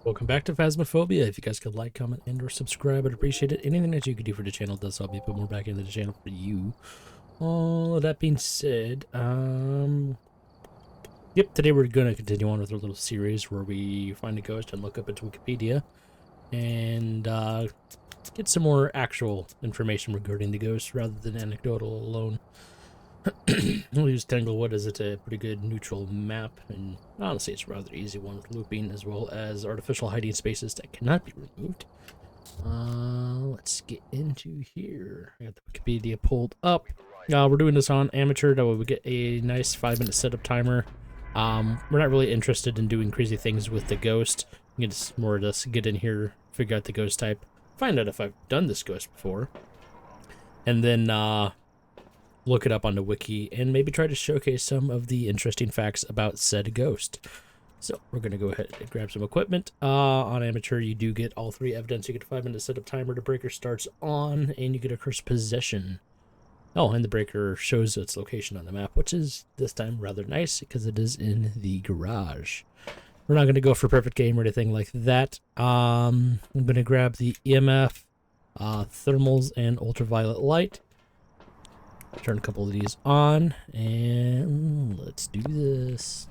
Welcome back to Phasmophobia. If you guys could like, comment, and or subscribe, I'd appreciate it. Anything that you could do for the channel does help me put more back into the channel for you. All that being said, yep, today we're going to continue on with our little series where we find a ghost and look up into Wikipedia and get some more actual information regarding the ghost rather than anecdotal alone. We'll use Tanglewood as it's a pretty good neutral map, and honestly it's a rather easy one with looping as well as artificial hiding spaces that cannot be removed. Let's get into here. I got the Wikipedia pulled up. We're doing this on amateur, that way we get a nice 5-minute setup timer. We're not really interested in doing crazy things with the ghost. It's more just get in here, figure out the ghost type, find out if I've done this ghost before, and then look it up on the wiki and maybe try to showcase some of the interesting facts about said ghost. So we're going to go ahead and grab some equipment. On amateur, you do get all 3 evidence. You get a 5-minute setup timer. The breaker starts on, and you get a cursed possession. Oh, and the breaker shows its location on the map, which is this time rather nice because it is in the garage. We're not going to go for perfect game or anything like that. I'm going to grab the EMF, thermals, and ultraviolet light. Turn a couple of these on, and let's do this.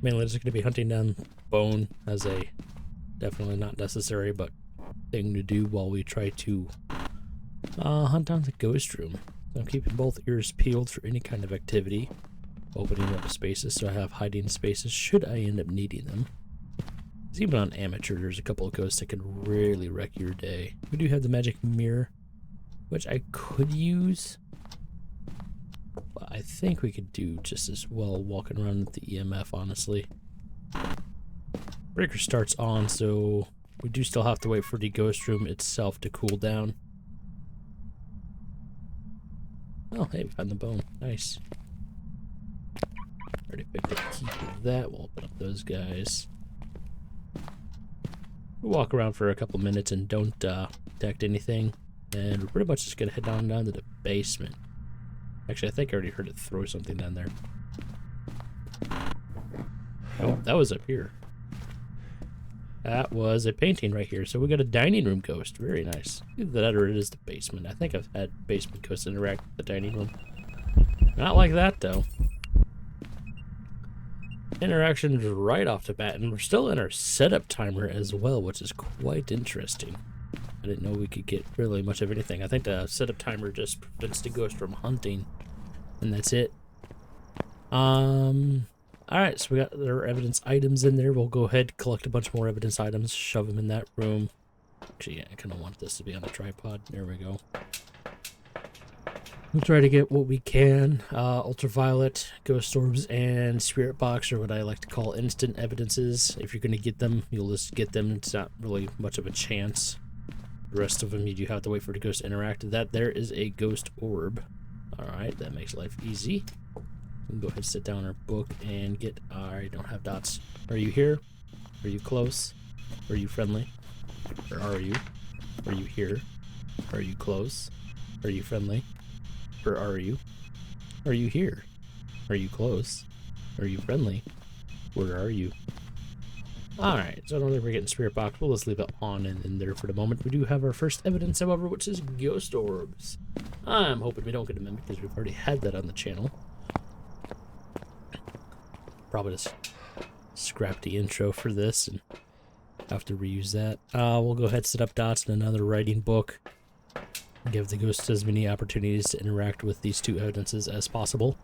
Mainly just going to be hunting down bone as a definitely not necessary, but thing to do while we try to hunt down the ghost room. So I'm keeping both ears peeled for any kind of activity, opening up spaces so I have hiding spaces should I end up needing them. Because even on amateur, there's a couple of ghosts that can really wreck your day. We do have the magic mirror, which I could use, but I think we could do just as well walking around with the EMF, honestly. Breaker starts on, so we do still have to wait for the ghost room itself to cool down. Oh, hey, we found the bone. Nice. Already picked up the key for that. We'll open up those guys. We'll walk around for a couple minutes and don't detect anything. And we're pretty much just gonna head down to the basement. Actually, I think I already heard it throw something down there. Oh, that was up here. That was a painting right here. So we got a dining room ghost. Very nice. Either that or it is the basement. I think I've had basement ghosts interact with the dining room. Not like that, though. Interactions right off the bat. And we're still in our setup timer as well, which is quite interesting. I didn't know we could get really much of anything. I think the setup timer just prevents the ghost from hunting, and that's it. Alright, so we got our evidence items in there. We'll go ahead, collect a bunch more evidence items, shove them in that room. Actually, yeah, I kind of want this to be on a tripod. There we go. We'll try to get what we can. Ultraviolet, ghost orbs, and spirit box are what I like to call instant evidences. If you're going to get them, you'll just get them. It's not really much of a chance. The rest of them, you do have to wait for the ghost to interact. That there is a ghost orb. Alright, that makes life easy. We can go ahead and sit down our book and get... I don't have dots. Are you here? Are you close? Are you friendly? Or are you? Are you here? Are you close? Are you friendly? Or are you? Are you here? Are you close? Are you friendly? Where are you? Alright, so I don't think we're getting spirit box. We'll just leave it on and in there for the moment. We do have our first evidence, however, which is ghost orbs. I'm hoping we don't get a mimic because we've already had that on the channel. Probably just scrap the intro for this and have to reuse that. We'll go ahead and set up dots in another writing book. Give the ghost as many opportunities to interact with these 2 evidences as possible.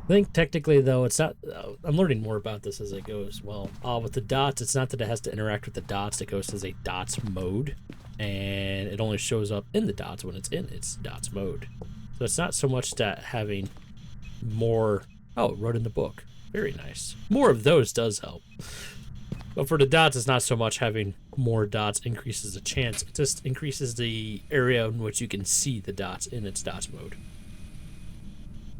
I think technically, though, it's not... I'm learning more about this as it goes. Well, with the dots, it's not that it has to interact with the dots. The ghost has a dots mode, and it only shows up in the dots when it's in its dots mode. So it's not so much that having more... Oh, it wrote in the book. Very nice. More of those does help. But for the dots, it's not so much having more dots increases the chance. It just increases the area in which you can see the dots in its dots mode.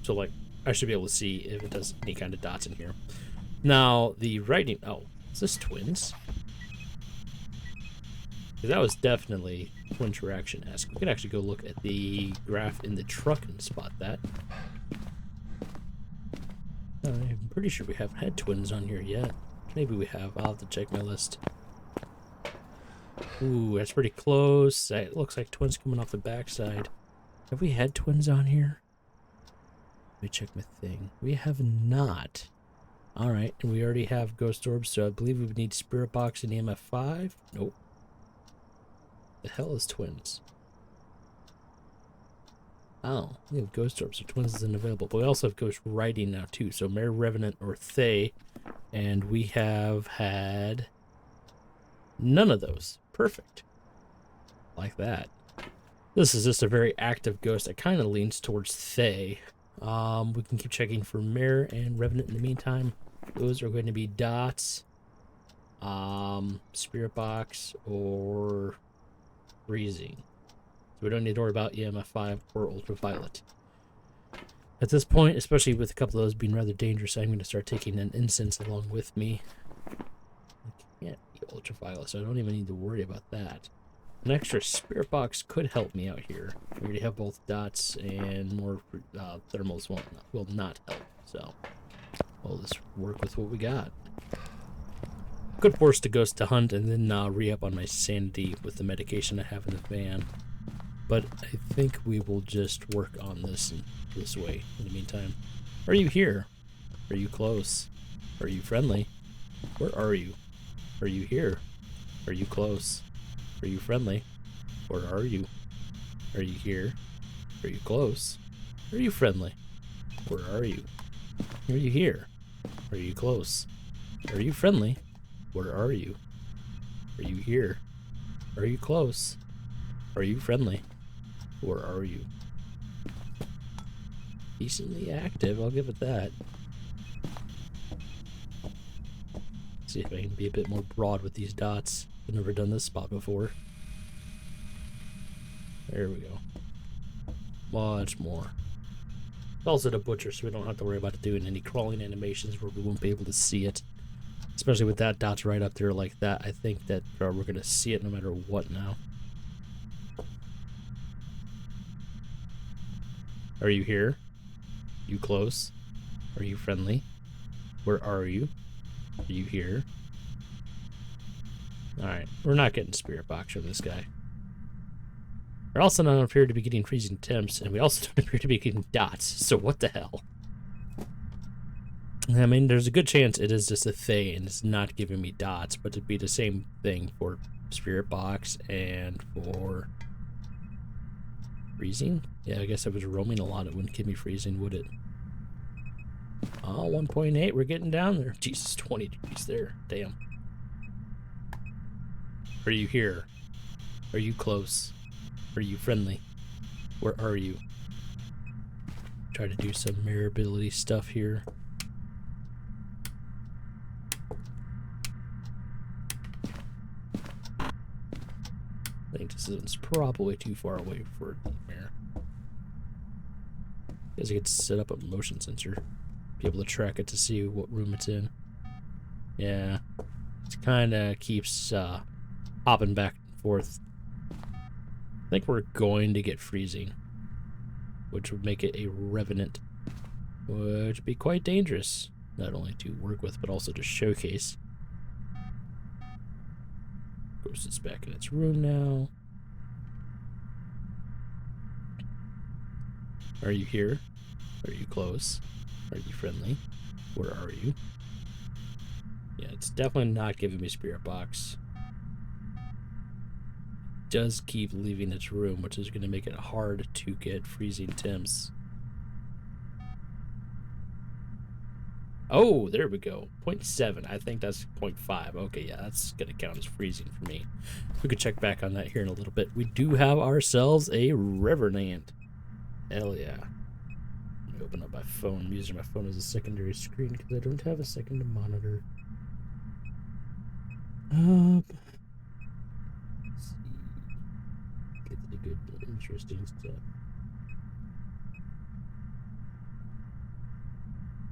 So, like... I should be able to see if it does any kind of dots in here. Now, the writing... Oh, is this twins? That was definitely twin interaction-esque. We can actually go look at the graph in the truck and spot that. I'm pretty sure we haven't had twins on here yet. Maybe we have. I'll have to check my list. Ooh, that's pretty close. It looks like twins coming off the backside. Have we had twins on here? Let me check my thing. We have not. Alright, and we already have ghost orbs, so I believe we would need spirit box and EMF 5. Nope. The hell is twins? Oh, we have ghost orbs, so twins isn't available. But we also have ghost writing now too. So Mare, Revenant, or Thay. And we have had none of those. Perfect. Like that. This is just a very active ghost. It kind of leans towards Thay. We can keep checking for Mare and Revenant in the meantime. Those are going to be dots, spirit box, or freezing. So we don't need to worry about EMF 5 or ultraviolet. At this point, especially with a couple of those being rather dangerous, I'm going to start taking an incense along with me. I can't be ultraviolet, so I don't even need to worry about that. An extra spirit box could help me out here. We already have both dots, and more thermals will not help. So we'll just work with what we got. Could force the ghost to hunt and then re-up on my sanity with the medication I have in the van. But I think we will just work on this way in the meantime. Are you here? Are you close? Are you friendly? Where are you? Are you here? Are you close? Are you friendly? Where are you? Are you here? Are you close? Are you friendly? Where are you? Are you here? Are you close? Are you friendly? Where are you? Are you here? Are you close? Are you friendly? Where are you? Decently active, I'll give it that. See if I can be a bit more broad with these dots. I've never done this spot before. There we go. Much more. It's also the butcher, so we don't have to worry about doing any crawling animations where we won't be able to see it. Especially with that dot's right up there like that. I think that we're going to see it no matter what now. Are you here? You close? Are you friendly? Where are you? Are you here? Alright, we're not getting spirit box from this guy. We also don't appear to be getting freezing temps, and we also don't appear to be getting dots, so what the hell? I mean, there's a good chance it is just a Thay and it's not giving me dots, but it'd be the same thing for spirit box and for freezing? Yeah, I guess if it was roaming a lot, it wouldn't give me freezing, would it? Oh, 1.8, we're getting down there. Jesus, 20 degrees there. Damn. Are you here? Are you close? Are you friendly? Where are you? Try to do some mirror ability stuff here. I think this is probably too far away for the mirror. Guess I could set up a motion sensor. Be able to track it to see what room it's in. Yeah. It kinda keeps hopping back and forth. I think we're going to get freezing, which would make it a Revenant, which would be quite dangerous, not only to work with, but also to showcase. Ghost is back in its room now. Are you here? Are you close? Are you friendly? Where are you? Yeah, it's definitely not giving me spirit box. Does keep leaving its room, which is going to make it hard to get freezing temps. Oh, there we go. 0.7. I think that's 0.5. Okay, yeah, that's going to count as freezing for me. We could check back on that here in a little bit. We do have ourselves a Revenant. Hell yeah. Let me open up my phone. I'm using my phone as a secondary screen because I don't have a second monitor. Let's see. Get to the good, interesting stuff.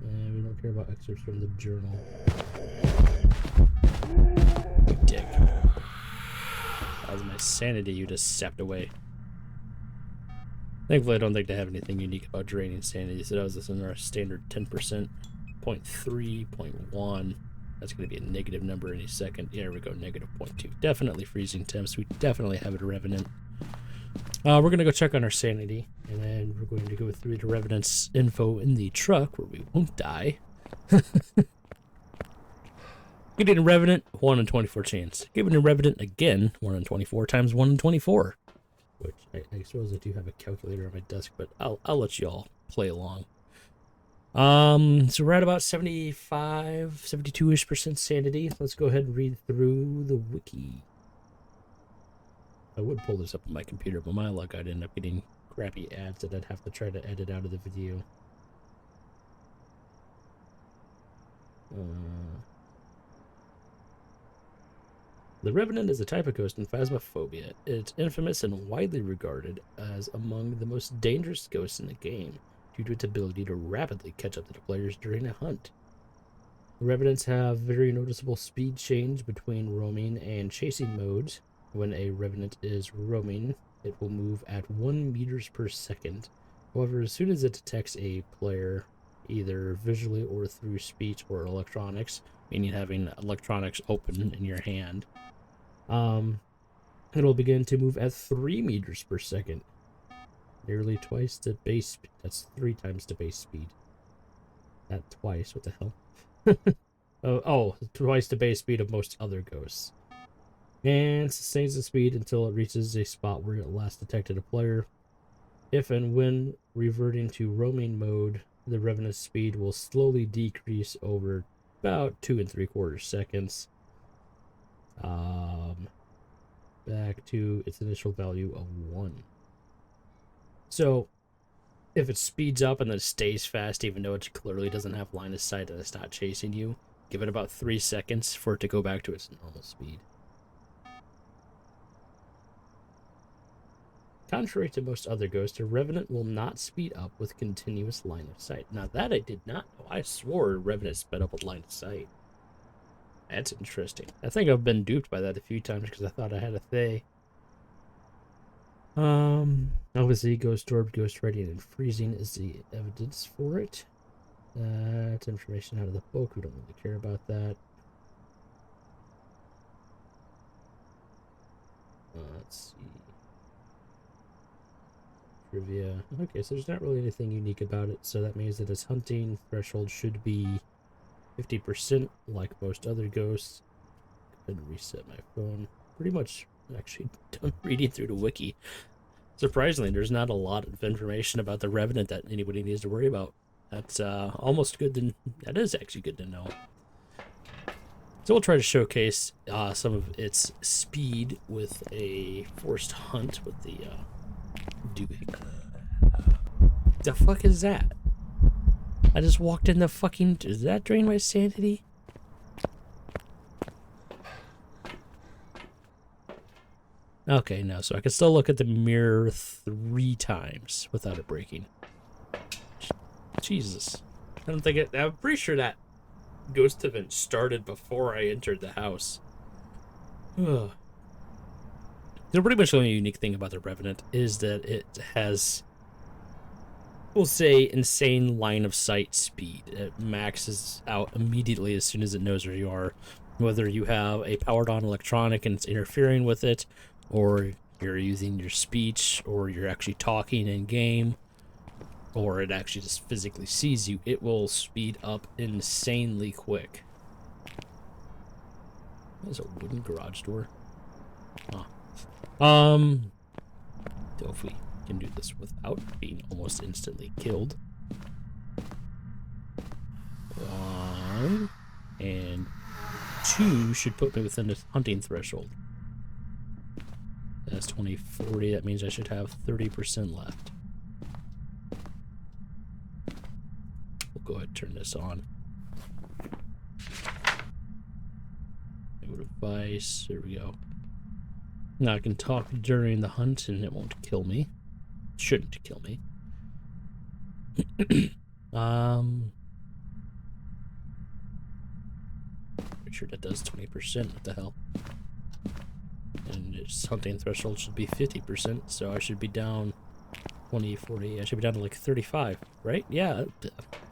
And we don't care about excerpts from the journal. Big dick. That was my sanity you just sapped away. Thankfully, I don't think they have anything unique about draining sanity, so that was just in our standard 10% 0.3, 0.1. That's going to be a negative number any second. There we go, negative 0.2. Definitely freezing temps. We definitely have a Revenant. We're going to go check on our sanity, and then we're going to go through the Revenant's info in the truck where we won't die. Getting a Revenant, 1 in 24 chance. Giving a Revenant again, 1 in 24 times 1 in 24. Which I suppose I do have a calculator on my desk, but I'll let you all play along. So we're at about 75, 72-ish% sanity. Let's go ahead and read through the wiki. I would pull this up on my computer, but my luck, I'd end up getting crappy ads that I'd have to try to edit out of the video. The Revenant is a type of ghost in Phasmophobia. It's infamous and widely regarded as among the most dangerous ghosts in the game, due to its ability to rapidly catch up to the players during a hunt. The Revenants have very noticeable speed change between roaming and chasing modes. When a Revenant is roaming, it will move at 1 meters per second. However, as soon as it detects a player, either visually or through speech or electronics, meaning having electronics open in your hand, it'll begin to move at 3 meters per second. Nearly twice the base speed. That's 3 times the base speed. Not twice, what the hell? Twice the base speed of most other ghosts. And sustains the speed until it reaches a spot where it last detected a player. If and when reverting to roaming mode, the Revenant's speed will slowly decrease over about 2 3/4 seconds. Back to its initial value of 1. So, if it speeds up and then stays fast, even though it clearly doesn't have line of sight and it's not chasing you, give it about 3 seconds for it to go back to its normal speed. Contrary to most other ghosts, a Revenant will not speed up with continuous line of sight. Now that I did not know. I swore a Revenant sped up with line of sight. That's interesting. I think I've been duped by that a few times because I thought I had a Thay. Obviously, Ghost Orb, Ghost Radiant, and Freezing is the evidence for it. That's information out of the book. We don't really care about that. Let's see. Trivia. Okay, so there's not really anything unique about it, so that means that its hunting threshold should be 50% like most other ghosts. Go ahead and reset my phone. Pretty much actually done reading through the wiki. Surprisingly, there's not a lot of information about the Revenant that anybody needs to worry about. That's almost good to... That is actually good to know. So we'll try to showcase some of its speed with a forced hunt with the Dewey. The fuck is that? I just walked in the fucking... Does that drain my sanity? Okay, no, so I can still look at the mirror 3 times without it breaking. Jesus. I don't think it... I'm pretty sure that ghost event started before I entered the house. Ugh. The pretty much the only unique thing about the Revenant is that it has, we'll say, insane line of sight speed. It maxes out immediately as soon as it knows where you are. Whether you have a powered on electronic and it's interfering with it, or you're using your speech, or you're actually talking in game, or it actually just physically sees you, it will speed up insanely quick. There's a wooden garage door. Huh. So if we can do this without being almost instantly killed. 1 and 2 should put me within the hunting threshold. That's 2040. That means I should have 30% left. We'll go ahead and turn this on. Go to device. There we go. Now I can talk during the hunt and it won't kill me. It shouldn't kill me. Pretty sure that does 20%. What the hell? And its hunting threshold should be 50%, so I should be down 20, 40. I should be down to like 35, right? Yeah.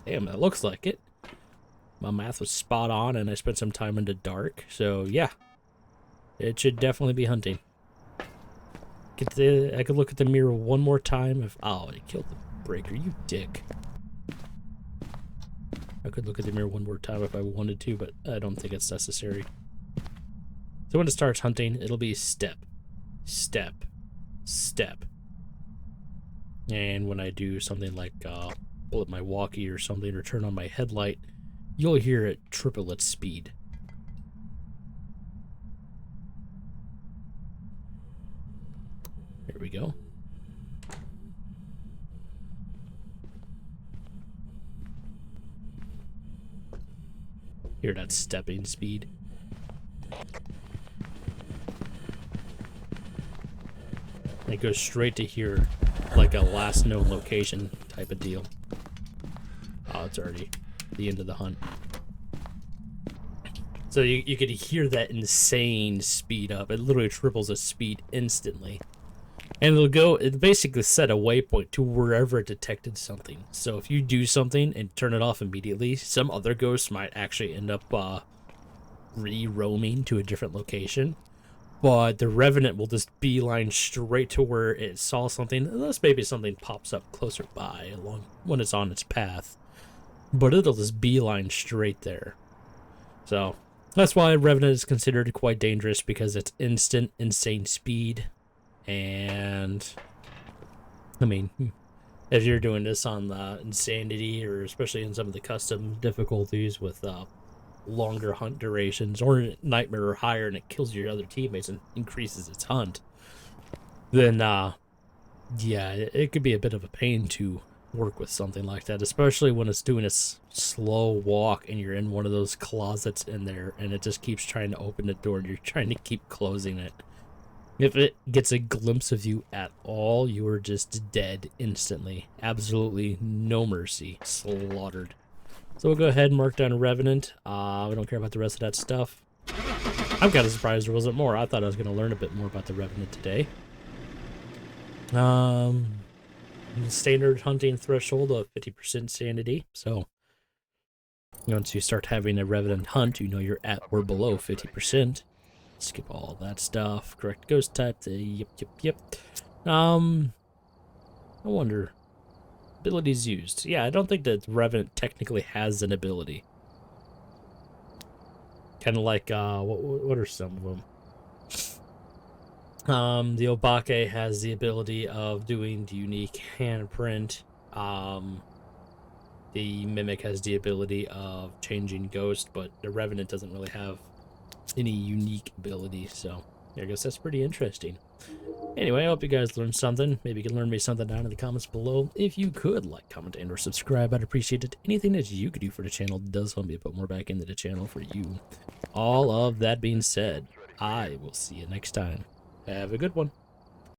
Damn, that looks like it. My math was spot on, and I spent some time in the dark. So yeah, it should definitely be hunting. I could look at the mirror one more time. Oh, it killed the breaker, you dick. I could look at the mirror one more time if I wanted to, but I don't think it's necessary. So when it starts hunting, it'll be step, step, step. And when I do something like pull up my walkie or something or turn on my headlight, you'll hear it triple its speed. There we go. Hear that stepping speed. It goes straight to here, like a last known location type of deal. Oh, it's already the end of the hunt. So you could hear that insane speed up. It literally triples its speed instantly. And it'll basically set a waypoint to wherever it detected something. So if you do something and turn it off immediately, some other ghost might actually end up re-roaming to a different location. But the Revenant will just beeline straight to where it saw something, unless maybe something pops up closer by along when it's on its path. But it'll just beeline straight there. So that's why Revenant is considered quite dangerous, because it's instant, insane speed. And I mean, if you're doing this on the Insanity, or especially in some of the custom difficulties with longer hunt durations, or Nightmare or higher, and it kills your other teammates and increases its hunt, then yeah, it could be a bit of a pain to work with something like that, especially when it's doing a slow walk and you're in one of those closets in there and it just keeps trying to open the door and you're trying to keep closing it. If it gets a glimpse of you at all, you are just dead instantly. Absolutely no mercy. Slaughtered. So we'll go ahead and mark down Revenant. We don't care about the rest of that stuff. I'm kind of surprised there wasn't more. I thought I was going to learn a bit more about the Revenant today. Standard hunting threshold of 50% sanity. So once you start having a Revenant hunt, you know you're at or below 50%. Skip all that stuff. Correct ghost type. Yep. I wonder. Abilities used. Yeah, I don't think that Revenant technically has an ability. Kind of like, what are some of them? The Obake has the ability of doing the unique handprint. The Mimic has the ability of changing ghost, but the Revenant doesn't really have any unique ability, so I guess that's pretty interesting. Anyway, I hope you guys learned something. Maybe you can learn me something down in the comments below. If you could like, comment, and or subscribe, I'd appreciate it. Anything that you could do for the channel does help me put more back into the channel for you. All of that being said, I will see you next time. Have a good one.